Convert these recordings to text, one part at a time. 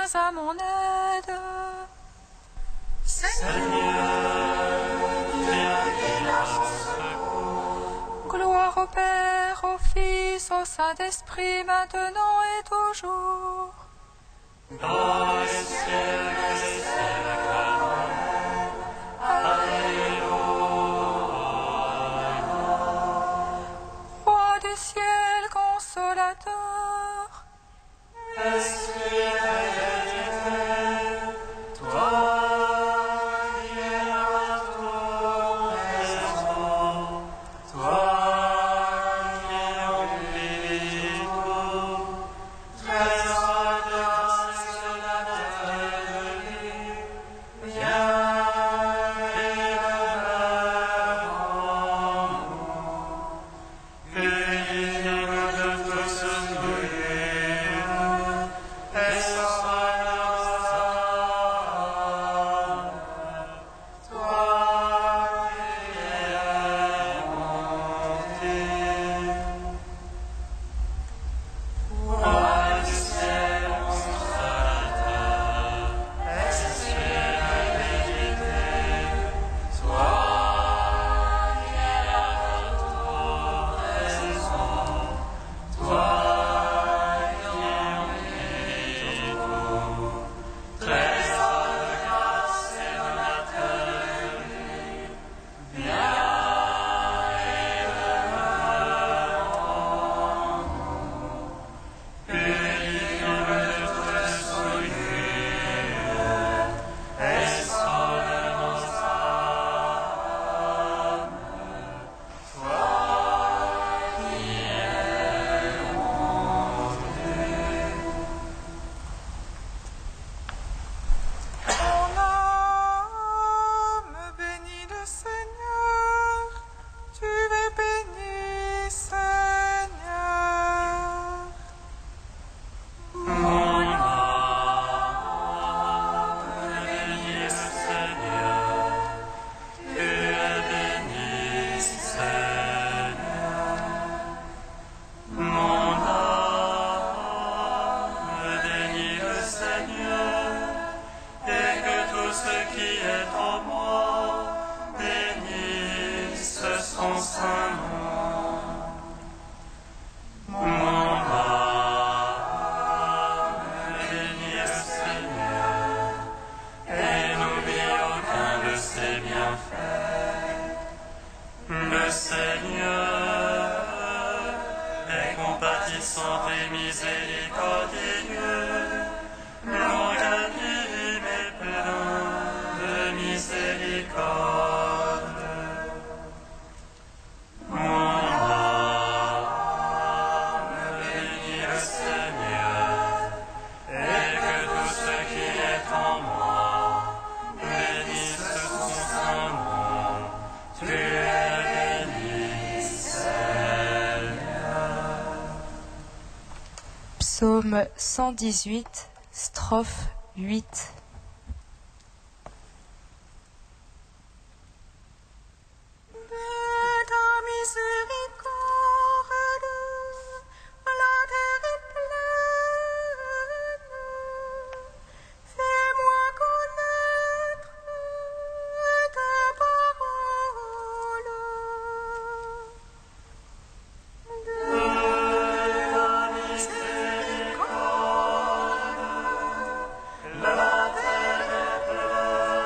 viens à mon aide. Seigneur, viens à mon secours. Gloire au Père, au Fils, au Saint-Esprit, maintenant et toujours. Dans les cieux des siècles. Alléluia. Roi du ciel, consolateur, Esprit éternel, toi qui es à ton maison, toi qui remplis tout, trésor de grâce et la terre, viens et demeure en nous. Purifie-nous de toute souillure, et sois nos âmes. Toi qui es monté, Roi du ciel, consolateur, esprit de vérité, toi qui es à ton raison, toi qui remplis tout, trésor de grâce et de nature, viens et demeure en nous. Purifie-nous de toute souillure, et sauve nos âmes. Toi qui es monté. mon âme bénit le Seigneur, tu es béni, Seigneur. Mon âme bénit le Seigneur, tu es béni, Seigneur. Mon âme bénit le Seigneur, et que tout ce qui est en moi bénisse son saint nom. Mon âme bénit le Seigneur, et n'oublie aucun de ses bienfaits. Le Seigneur est compatissant et miséricordieux, longanime et plein de miséricorde. Mon âme bénit le Seigneur, et que tout ce qui est en moi bénisse son saint nom. Tu es béni, Seigneur. Psaume 118, strophe 8. De ta miséricorde, la terre est pleine. Fais-moi connaître ta parole. De ta miséricorde, La terre est pleine.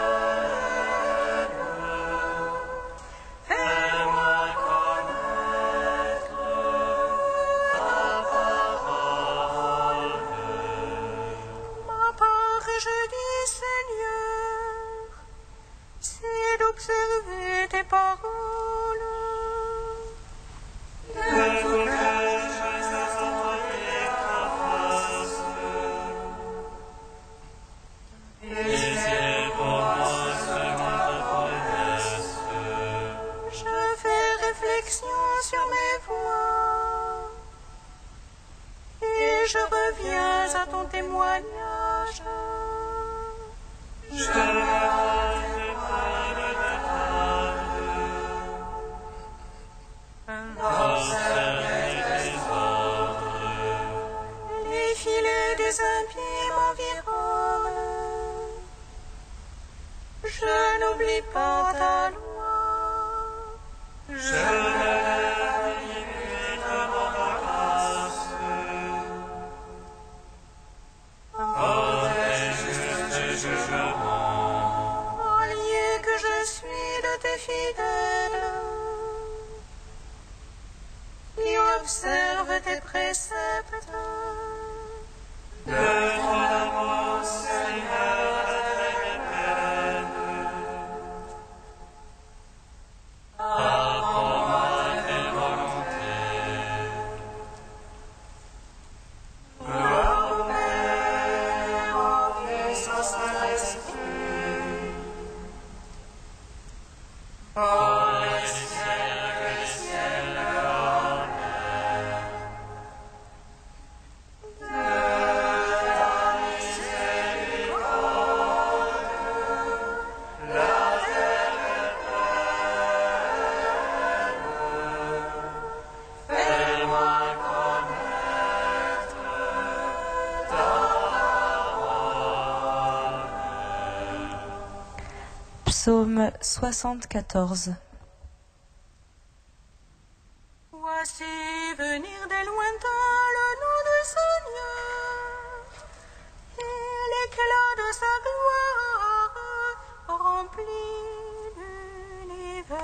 Fais-moi connaître ta parole. ma part, je dis, Seigneur, c'est d'observer tes paroles. Que tout cœur fasse entendre ta face. Pitié pour moi selon ta promesse. Je fais réflexion sur mes voies et je reviens à ton témoignage. Je rends tes paroles de table. Observer tes ordres. Les filets des impies m'environnent. Je n'oublie pas ta loi. Je me lève limite devant ta grâce. Oh, tes justes jugements. Allié que je suis de tes fidèles, qui observe tes préceptes. De ton amour, Seigneur, avec peine. Apprends-moi tes volontés. Gloire au Père, au Fils, au Saint-Esprit. Oh, les ciels, Amen. Psaume 74. Voici venir des lointains le nom du Seigneur, et l'éclat de sa gloire remplit l'univers.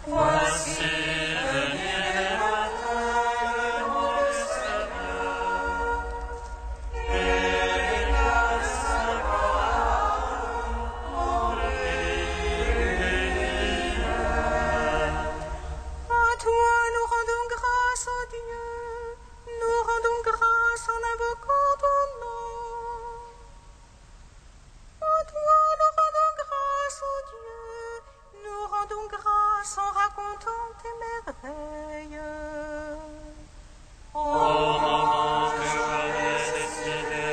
Voici venir des lointains le nom du Seigneur, et l'éclat de sa gloire remplit l'univers. À toi nous rendons grâce, ô Dieu, nous rendons grâce en invoquant ton nom. À toi nous rendons grâce, ô Dieu, nous rendons grâce en racontant tes merveilles. Au moment que j'aurais décidé,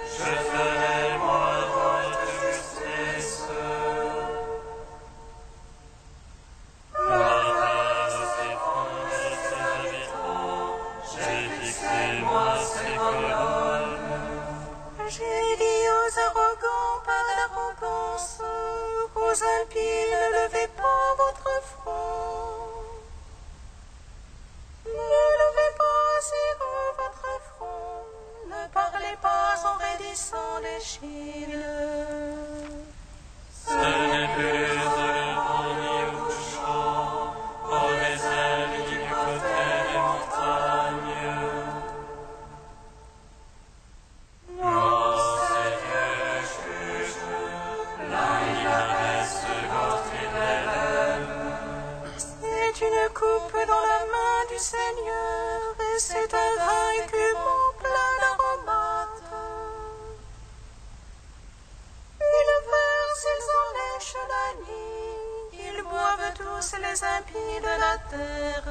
je ferai moi votre justice. Par tes fonds et tes habitants, j'ai fixé moi ces colonnes. J'ai dit aux arrogants par l'arrogance, aux impies ne levez pas votre front. Ne levez pas sur eux votre front, ne parlez pas en raidissant l'Échille. Ce n'est plus au levant ni au couchant, au désert ni du côté des montagnes. Non, c'est Dieu le juge, là il caresse gorge des lèvres. C'est une coupe dans la main du Seigneur, et c'est un vainquement plein d'aromates. Ils versent, ils en lèchent la nuit, ils boivent tous les impies de la terre.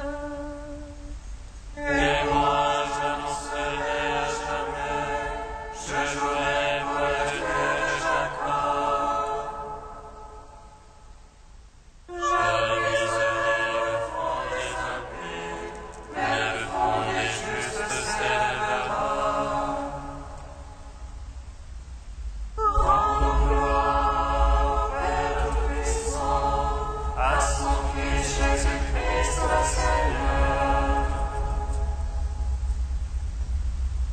Et moi j'annoncerai à jamais, je jouerai pour le Dieu de Jacob. Je briserai le front des impies, mais le front des justes s'élèvera. Rendons gloire au Père Tout-Puissant, à son Fils Jésus-Christ le Seigneur.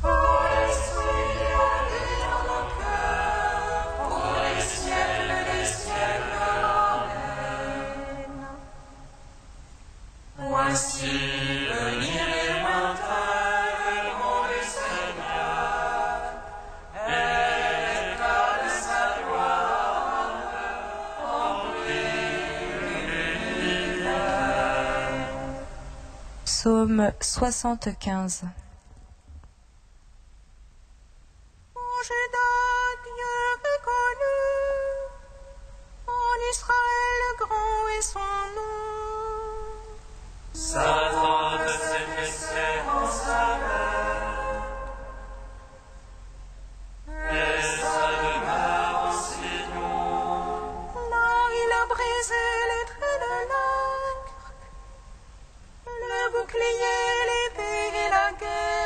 Pour l'Esprit élevé dans nos cœurs, pour les siècles des siècles. Amen. Voici venir les lointains, le nom du Seigneur, et l'éclat de sa gloire remplit l'univers. Psaume 75. En Juda, Dieu reconnu, en Israël grand est son nom. Sa tente s'est fixée en sa main, et sa demeure en Sion. Là il a brisé les traits de l'arc, le bouclier, l'épée et la guerre.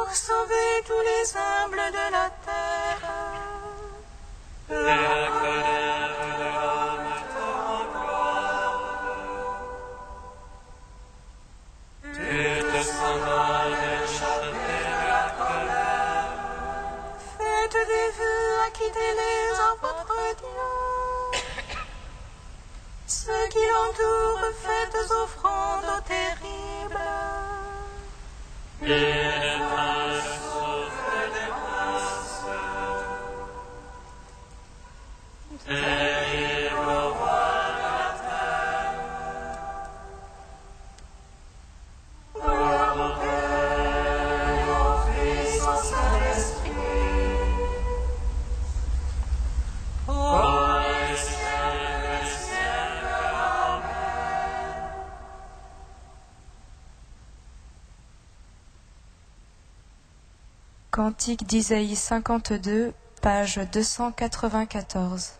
pour sauver tous les humbles de la terre. Et la colère de l'homme te remporte. Tu te sens dans d'échapper de la colère. Faites des vœux, acquittez-les à votre Dieu. Ceux qui l'entourent, faites offrandes terribles. Il éteint le souffle des princes. Terrible roi de la terre. Gloire au Père et au Fils, au Saint-Esprit. Dans les cieux des siècles. Amen. Cantique d'Isaïe 52, page 294.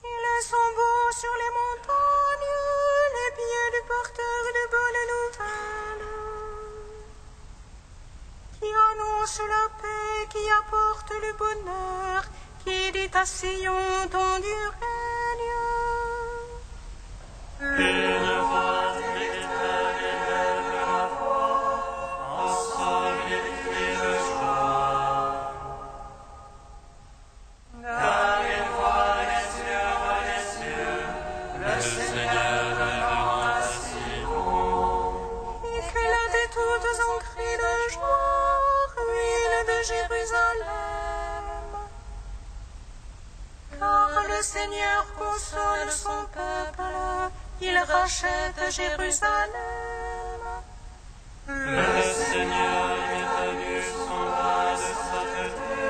Ils sont beaux sur les montagnes, les pieds du porteur de bonnes nouvelles, qui annonce la paix, qui apporte le bonheur, qui dit à Sion, ton du règne. Une voix véritable élève la voix, ensemble ils crient de joie. Car ils voient les cieux, le Seigneur venant à Sion. Éclatez toutes en cris de joie, ruines de Jérusalem. Car le Seigneur console son peuple, il rachète Jérusalem. Le Seigneur est venu son bras de sainteté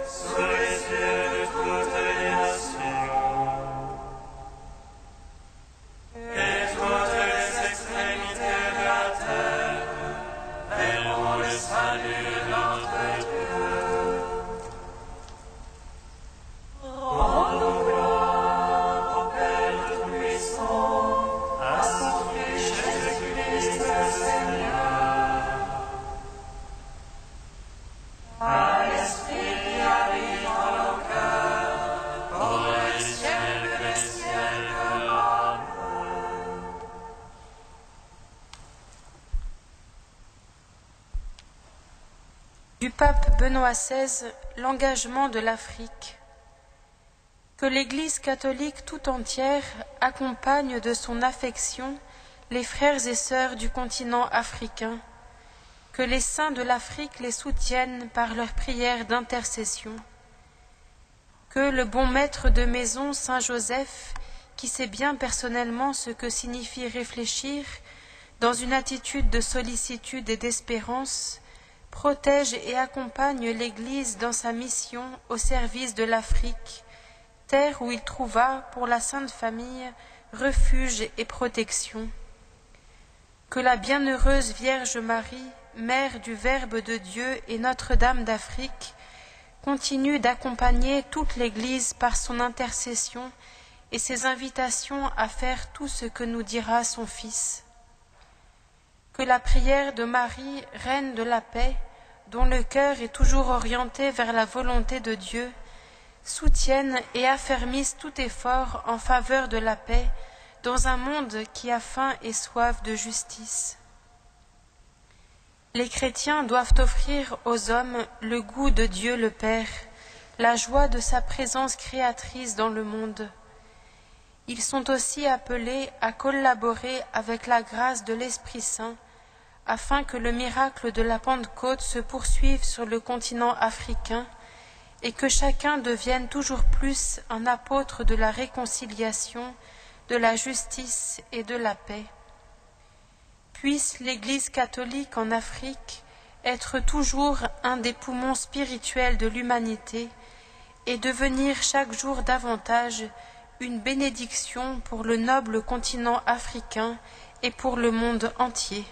sous les yeux de toutes les nations. Et toutes les extrémités de la terre verront le salut de notre Dieu. Rendons gloire au Père Tout-Puissant, à son Fils Jésus-Christ le Seigneur, à l'Esprit qui habite dans nos cœurs, pour les siècles des siècles. Amen. Du pape Benoît XVI, l'engagement de l'Afrique. Que l'Église catholique tout entière accompagne de son affection les frères et sœurs du continent africain, que les saints de l'Afrique les soutiennent par leurs prières d'intercession, que le bon maître de maison Saint Joseph, qui sait bien personnellement ce que signifie réfléchir dans une attitude de sollicitude et d'espérance, protège et accompagne l'Église dans sa mission au service de l'Afrique, terre où il trouva, pour la Sainte Famille, refuge et protection. Que la bienheureuse Vierge Marie, Mère du Verbe de Dieu et Notre-Dame d'Afrique, continue d'accompagner toute l'Église par son intercession et ses invitations à faire tout ce que nous dira son Fils. Que la prière de Marie, Reine de la paix, dont le cœur est toujours orienté vers la volonté de Dieu, soutienne et affermisse tout effort en faveur de la paix dans un monde qui a faim et soif de justice. Les chrétiens doivent offrir aux hommes le goût de Dieu le Père, la joie de sa présence créatrice dans le monde. Ils sont aussi appelés à collaborer avec la grâce de l'Esprit Saint afin que le miracle de la Pentecôte se poursuive sur le continent africain et que chacun devienne toujours plus un apôtre de la réconciliation, de la justice et de la paix. Puisse l'Église catholique en Afrique être toujours un des poumons spirituels de l'humanité et devenir chaque jour davantage une bénédiction pour le noble continent africain et pour le monde entier.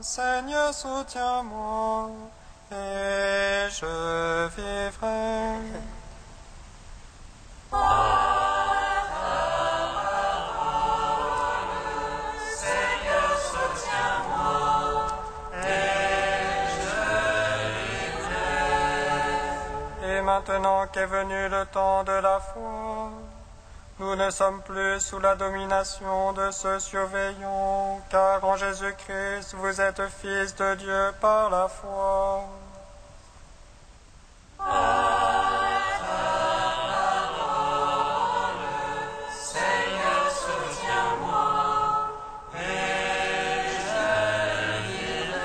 Seigneur, soutiens-moi, et je vivrai. Seigneur, soutiens-moi, et je vivrai. Et maintenant qu'est venu le temps de la foi, nous ne sommes plus sous la domination de ce surveillant, car en Jésus-Christ, vous êtes fils de Dieu par la foi. Seigneur, soutiens-moi, et je vivrai.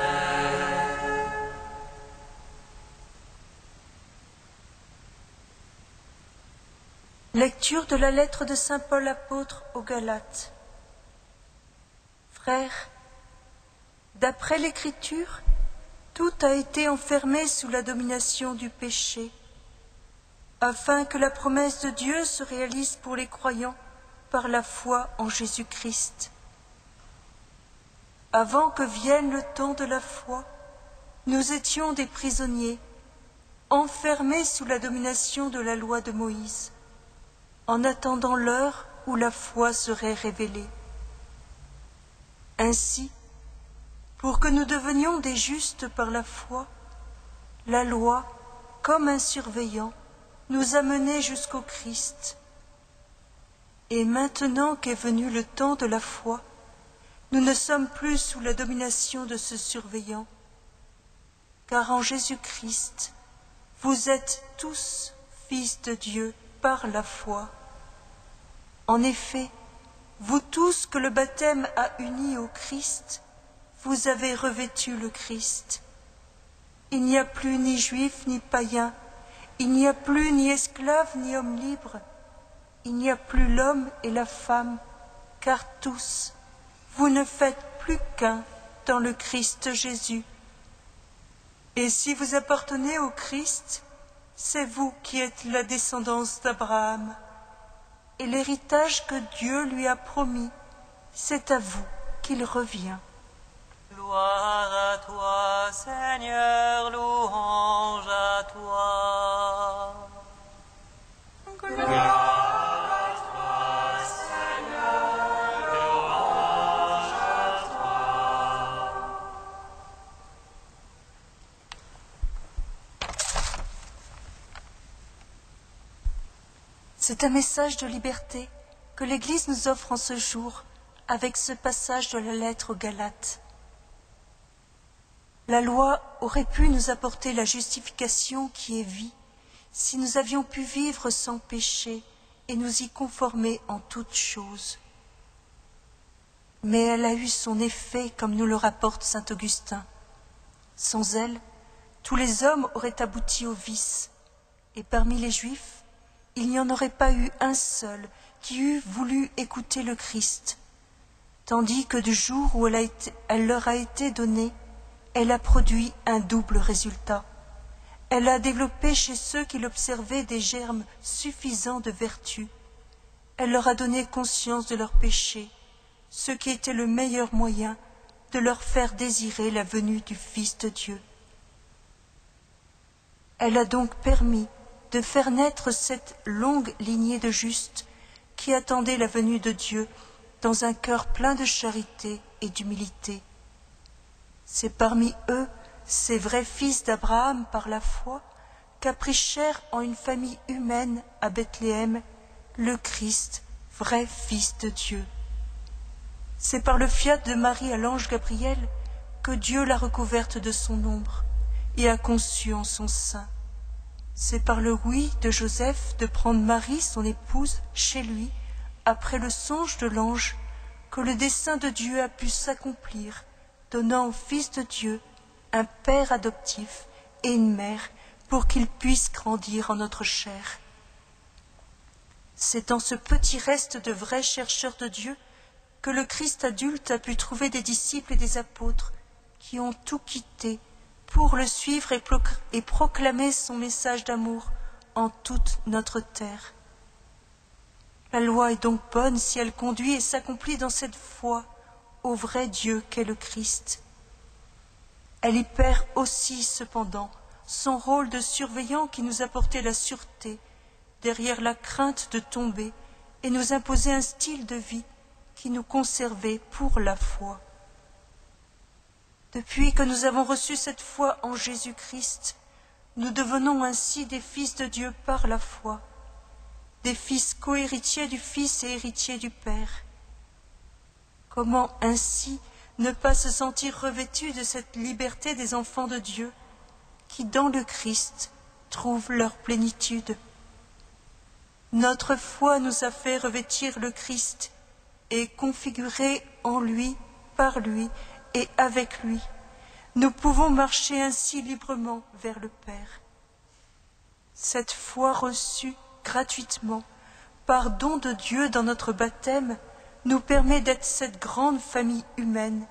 Lecture de la lettre de saint Paul apôtre aux Galates. Frères, d'après l'Écriture, tout a été enfermé sous la domination du péché, afin que la promesse de Dieu se réalise pour les croyants par la foi en Jésus-Christ. Avant que vienne le temps de la foi, nous étions des prisonniers, enfermés sous la domination de la loi de Moïse, en attendant l'heure où la foi serait révélée. Ainsi, pour que nous devenions des justes par la foi, la loi, comme un surveillant, nous a menés jusqu'au Christ. Et maintenant qu'est venu le temps de la foi, nous ne sommes plus sous la domination de ce surveillant, car en Jésus-Christ, vous êtes tous fils de Dieu par la foi. En effet, vous tous que le baptême a unis au Christ, vous avez revêtu le Christ. Il n'y a plus ni juif ni païen, il n'y a plus ni esclave ni homme libre, il n'y a plus l'homme et la femme, car tous, vous ne faites plus qu'un dans le Christ Jésus. Et si vous appartenez au Christ, c'est vous qui êtes la descendance d'Abraham. Et l'héritage que Dieu lui a promis, c'est à vous qu'il revient. Gloire à toi, Seigneur, louange à toi. Gloire à toi, Seigneur, louange à toi. C'est un message de liberté que l'Église nous offre en ce jour avec ce passage de la lettre aux Galates. La loi aurait pu nous apporter la justification qui est vie si nous avions pu vivre sans péché et nous y conformer en toutes choses. Mais elle a eu son effet comme nous le rapporte saint Augustin. Sans elle, tous les hommes auraient abouti au vice, et parmi les Juifs, il n'y en aurait pas eu un seul qui eût voulu écouter le Christ, tandis que du jour où elle leur a été donnée, elle a produit un double résultat. Elle a développé chez ceux qui l'observaient des germes suffisants de vertu. Elle leur a donné conscience de leurs péchés, ce qui était le meilleur moyen de leur faire désirer la venue du Fils de Dieu. Elle a donc permis de faire naître cette longue lignée de justes qui attendaient la venue de Dieu dans un cœur plein de charité et d'humilité. C'est parmi eux, ces vrais fils d'Abraham par la foi, qu'a pris chair en une famille humaine à Bethléem le Christ, vrai Fils de Dieu. C'est par le fiat de Marie à l'ange Gabriel que Dieu l'a recouverte de son ombre et a conçu en son sein. C'est par le oui de Joseph de prendre Marie, son épouse, chez lui, après le songe de l'ange, que le dessein de Dieu a pu s'accomplir, donnant au Fils de Dieu un père adoptif et une mère pour qu'il puisse grandir en notre chair. C'est dans ce petit reste de vrais chercheurs de Dieu que le Christ adulte a pu trouver des disciples et des apôtres qui ont tout quitté pour le suivre et proclamer son message d'amour en toute notre terre. La loi est donc bonne si elle conduit et s'accomplit dans cette foi au vrai Dieu qu'est le Christ. elle y perd aussi, cependant, son rôle de surveillant qui nous apportait la sûreté, derrière la crainte de tomber, et nous imposait un style de vie qui nous conservait pour la foi. Depuis que nous avons reçu cette foi en Jésus-Christ, nous devenons ainsi des fils de Dieu par la foi, des fils cohéritiers du Fils et héritiers du Père. Comment ainsi ne pas se sentir revêtus de cette liberté des enfants de Dieu qui, dans le Christ, trouvent leur plénitude? Notre foi nous a fait revêtir le Christ et configurer en lui, par lui et avec lui. Nous pouvons marcher ainsi librement vers le Père. Cette foi reçue gratuitement, par don de Dieu dans notre baptême, nous permet d'être cette grande famille humaine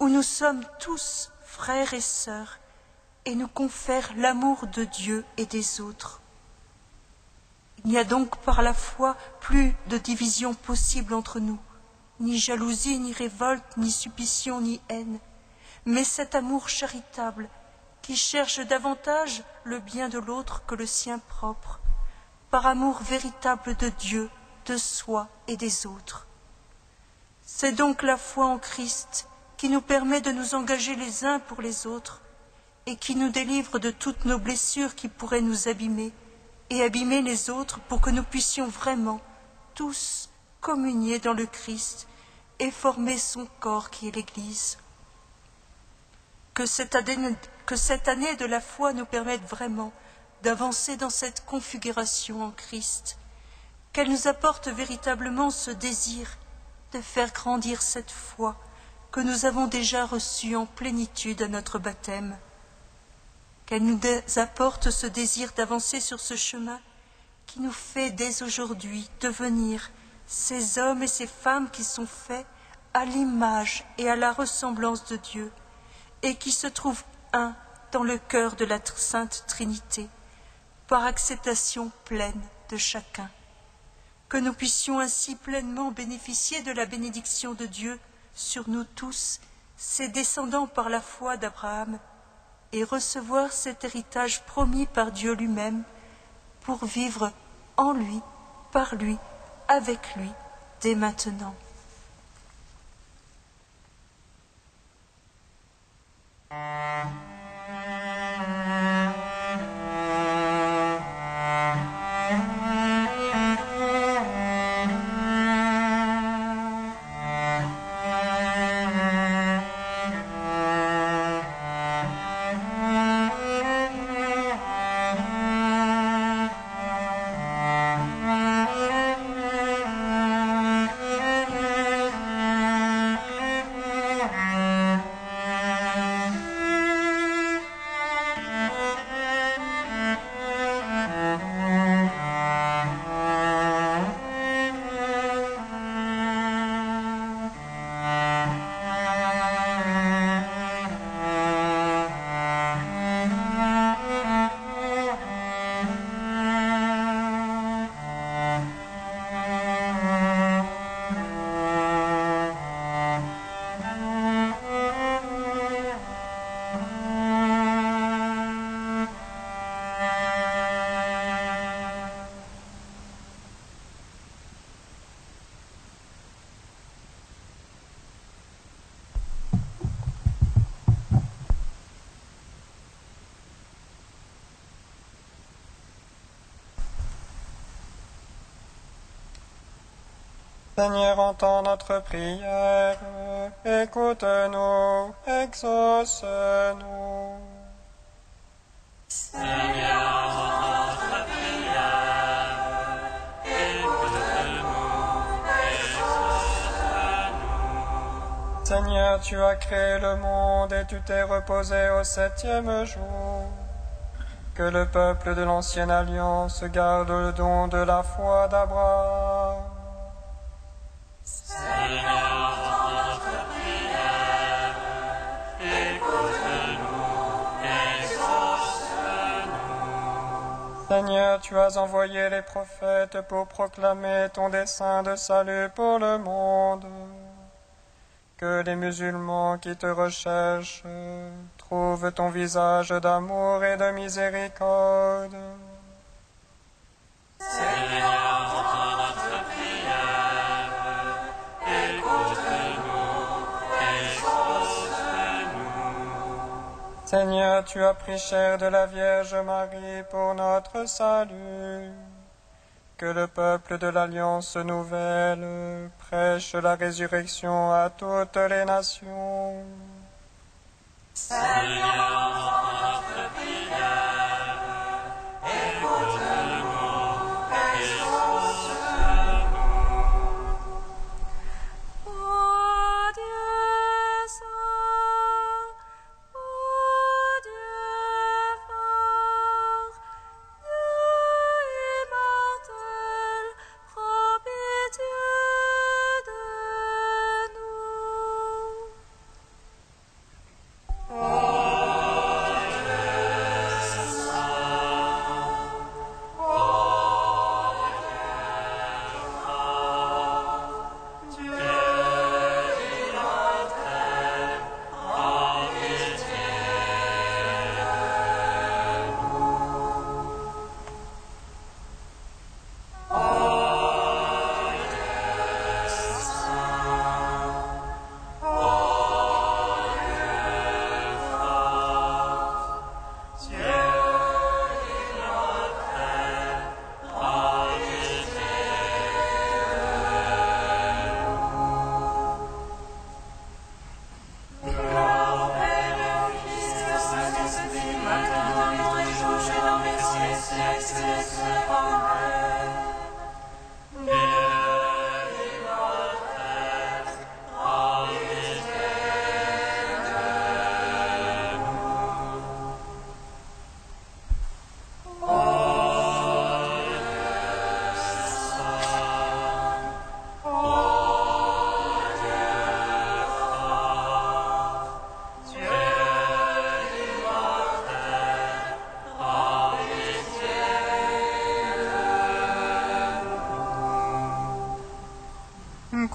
où nous sommes tous frères et sœurs et nous confère l'amour de Dieu et des autres. Il n'y a donc par la foi plus de division possible entre nous, ni jalousie, ni révolte, ni suspicion, ni haine, mais cet amour charitable qui cherche davantage le bien de l'autre que le sien propre, par amour véritable de Dieu, de soi et des autres. C'est donc la foi en Christ qui nous permet de nous engager les uns pour les autres et qui nous délivre de toutes nos blessures qui pourraient nous abîmer et abîmer les autres pour que nous puissions vraiment tous communier dans le Christ et former son corps qui est l'Église. Que cette année de la foi nous permette vraiment d'avancer dans cette configuration en Christ, qu'elle nous apporte véritablement ce désir de faire grandir cette foi que nous avons déjà reçue en plénitude à notre baptême, qu'elle nous apporte ce désir d'avancer sur ce chemin qui nous fait dès aujourd'hui devenir ces hommes et ces femmes qui sont faits à l'image et à la ressemblance de Dieu et qui se trouvent un dans le cœur de la Sainte Trinité, par acceptation pleine de chacun. Que nous puissions ainsi pleinement bénéficier de la bénédiction de Dieu sur nous tous, ses descendants par la foi d'Abraham, et recevoir cet héritage promis par Dieu lui-même, pour vivre en lui, par lui, avec lui, dès maintenant. Seigneur, entends notre prière, écoute-nous, exauce-nous. Seigneur, entends notre prière, écoute-nous, exauce-nous. Seigneur, tu as créé le monde et tu t'es reposé au 7e jour. Que le peuple de l'ancienne alliance garde le don de la foi d'Abraham. Seigneur, entends notre prière, écoute-nous, exauce-nous. Seigneur, tu as envoyé les prophètes pour proclamer ton dessein de salut pour le monde. Que les musulmans qui te recherchent trouvent trouve ton visage d'amour et de miséricorde. Seigneur, entends notre prière, écoute-nous, exauce-nous. Seigneur, tu as pris chair de la Vierge Marie pour notre salut. Que le peuple de l'Alliance nouvelle prêche la résurrection à toutes les nations. Seigneur, entends notre prière, écoute-nous, exauce-nous. Ô Dieu saint, ô Dieu fort, Dieu immortel, prends pitié de nous.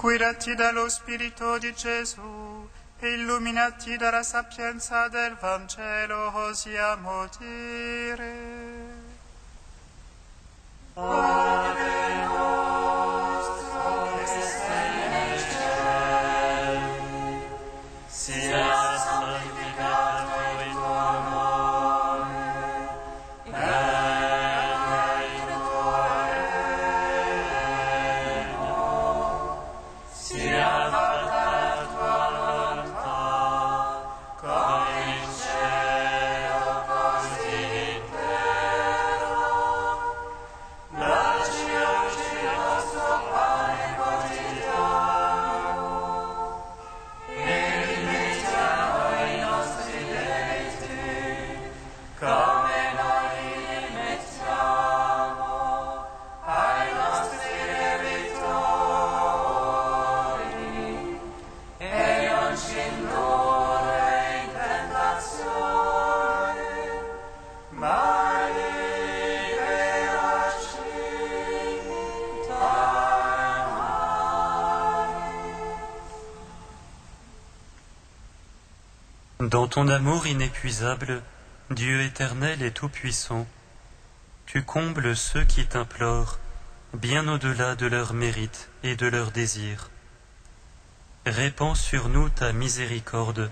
Guidati dallo Spirito di Gesù e illuminati dalla sapienza del Vangelo, osiamo dire. Padre nostro che sei nei cieli, sia santificato il tuo nome, venga il tuo regno, sia fatta la tua volontà, come in cielo così in terra. Dacci oggi il nostro pane quotidiano e rimettiamo i nostri debiti, come noi rimettiamo ai nostri debitori, e non ci indurre in tentazione, ma liberaci dal male. Dans ton amour inépuisable, Dieu éternel et tout-puissant, tu combles ceux qui t'implorent, bien au-delà de leurs mérites et de leurs désirs. Répands sur nous ta miséricorde,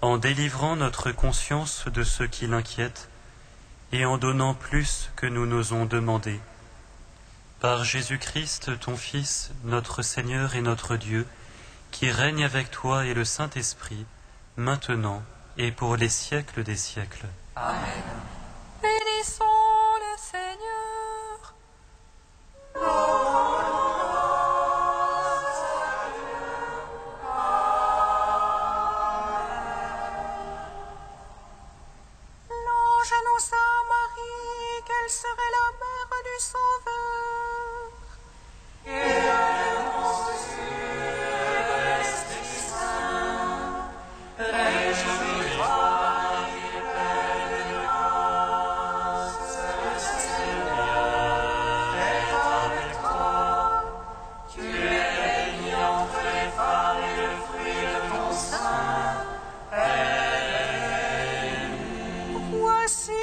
en délivrant notre conscience de ce qui l'inquiète, et en donnant plus que nous n'osons demander. Par Jésus-Christ, ton Fils, notre Seigneur et notre Dieu, qui règne avec toi et le Saint-Esprit, maintenant et pour les siècles des siècles. Bénissons le Seigneur. L'ange annonça à Marie qu'elle serait la mère du Sauveur. Réjouis-toi, pleine de grâce, Voici